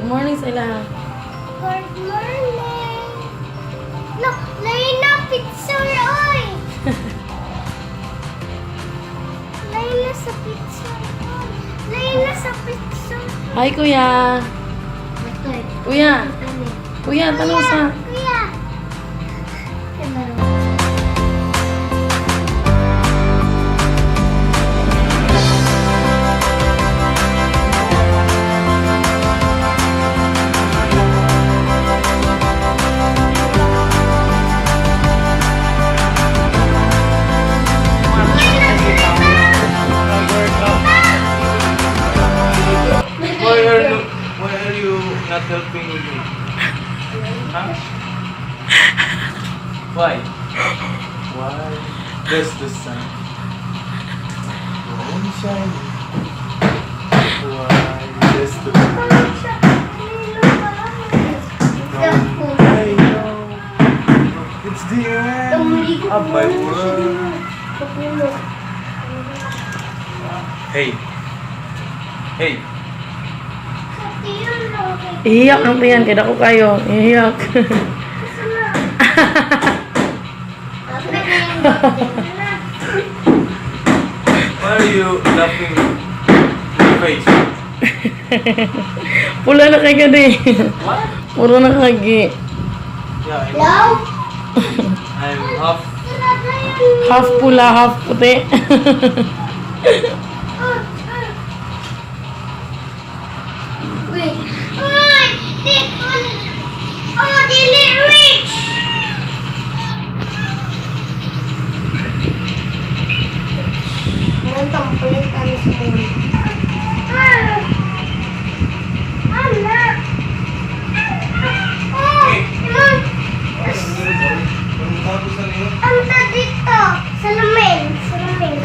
Good morning sa ila. Good morning. Look, lain na pizza oy. Lain na sa pizza. Lain na sa pizza. Hi, kuya. Kuya. Kuya, tanong sa... Kuya. Why are you not helping me? Huh? Why? Why? There's the sun. Why shiny? Why? There's the moon. I know. It's the end of my world. Hey. Hey. Ihiyak ang tiyan. Kaya ko kayo. Ihiyak. Why are you laughing in your face? Pula na kayo gani. What? Puro na kagi. Yeah, Hello? I'm half. Half pula, half puti. Wait. Oh, dili rich. Nantang kulit kami sa kulit. Anak. Oh, anta dito. Salamin. Salamin.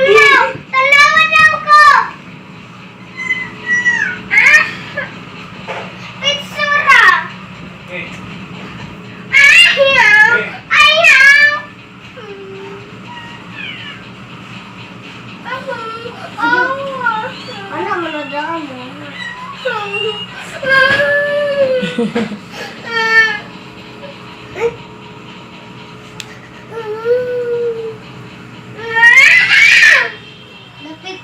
No! Tanawan ako! Ah! Pitsura! Hey. Ayaw! Ayaw! Ano mo na daan mo? Lapit.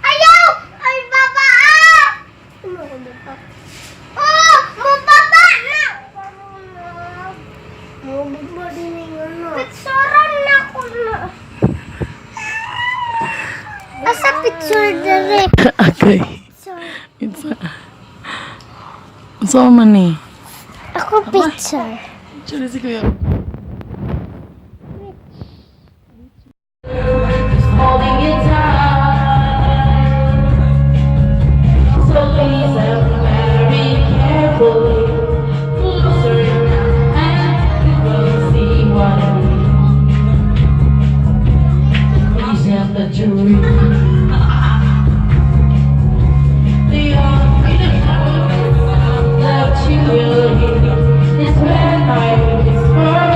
Ayaw! Ay, baba! Ano ko baba? Oh! Mababa na! Mababa din yung ano. Pitsuran na ko na. Asa pitsur dere? Okay. It's a... So man ni. Ako picture. Chali si kuya. Holding you tight. So please help very carefully. Closer now and you will see what I mean. Please help the jury. The only that you will hear is when I whisper.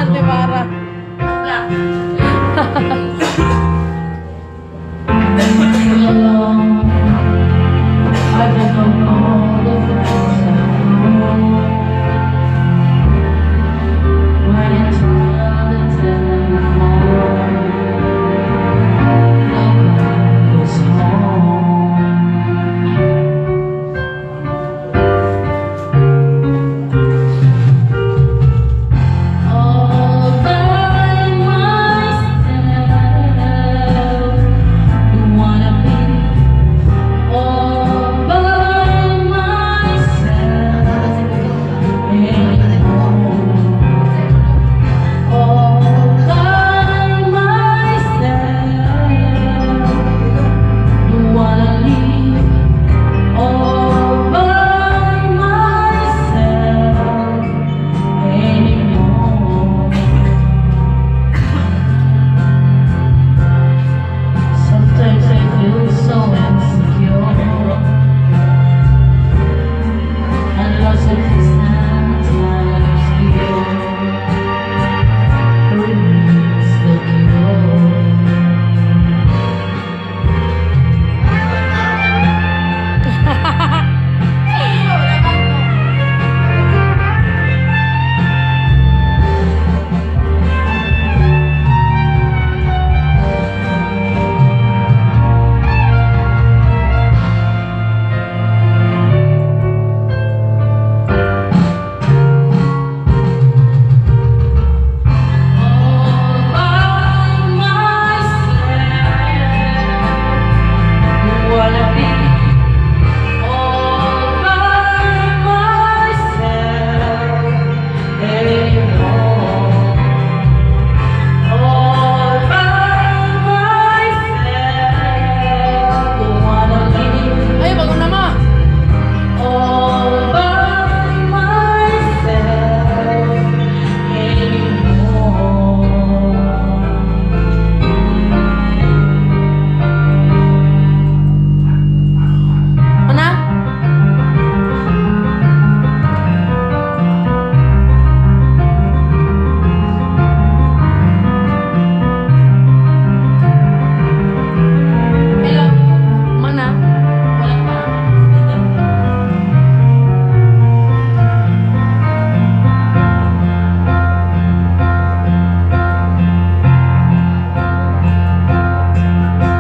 Ate Mara. alone. I don't know all the friends I know. When it's all the telephone, nobody's home. All by myself, you wanna be all by myself anymore. All by myself, you wanna leave all by myself anymore. Sometimes I feel so insecure and lost of sometimes here remains the cure. All by myself, you wanna be all by myself anymore. All by myself, you wanna leave Ay, bago na mo. all by myself anymore. Mana? Hello? Mana? Wala pa.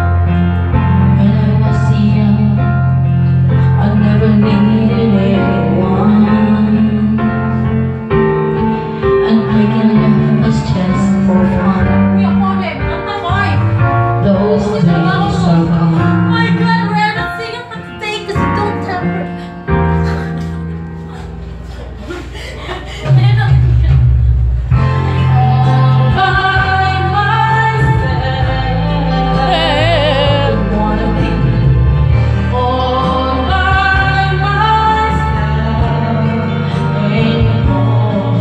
When I was young, I never needed anyone, and making love was just for fun. Kuya Kobe, anta ko ay. Those days are gone. My God, we're not singing for today because you don't have her. All by myself, wanna be all by myself anymore.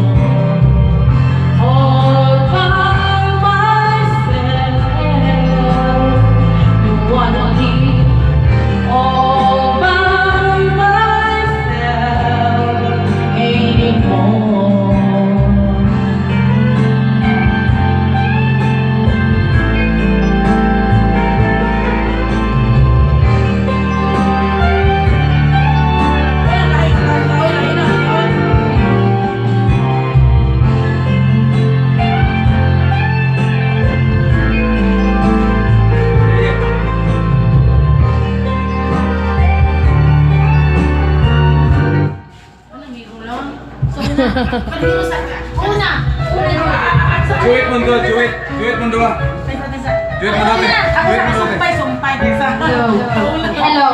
All by myself, you wanna leave all by myself anymore. Juwit mo doon, juwit. Juwit mo doon. Juwit mo doon. Juwit mo doon. Hello.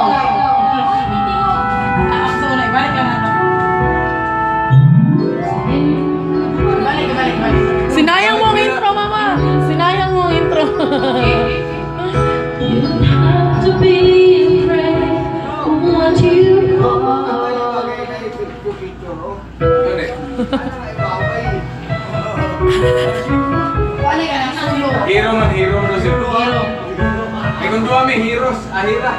Sinayang mo ang intro, mama. Sinayang mo ang intro. You don't have to be afraid of what you are. Doon eh. Hero man, hero mo doon. Hero. May kung doon may heroes, ahira.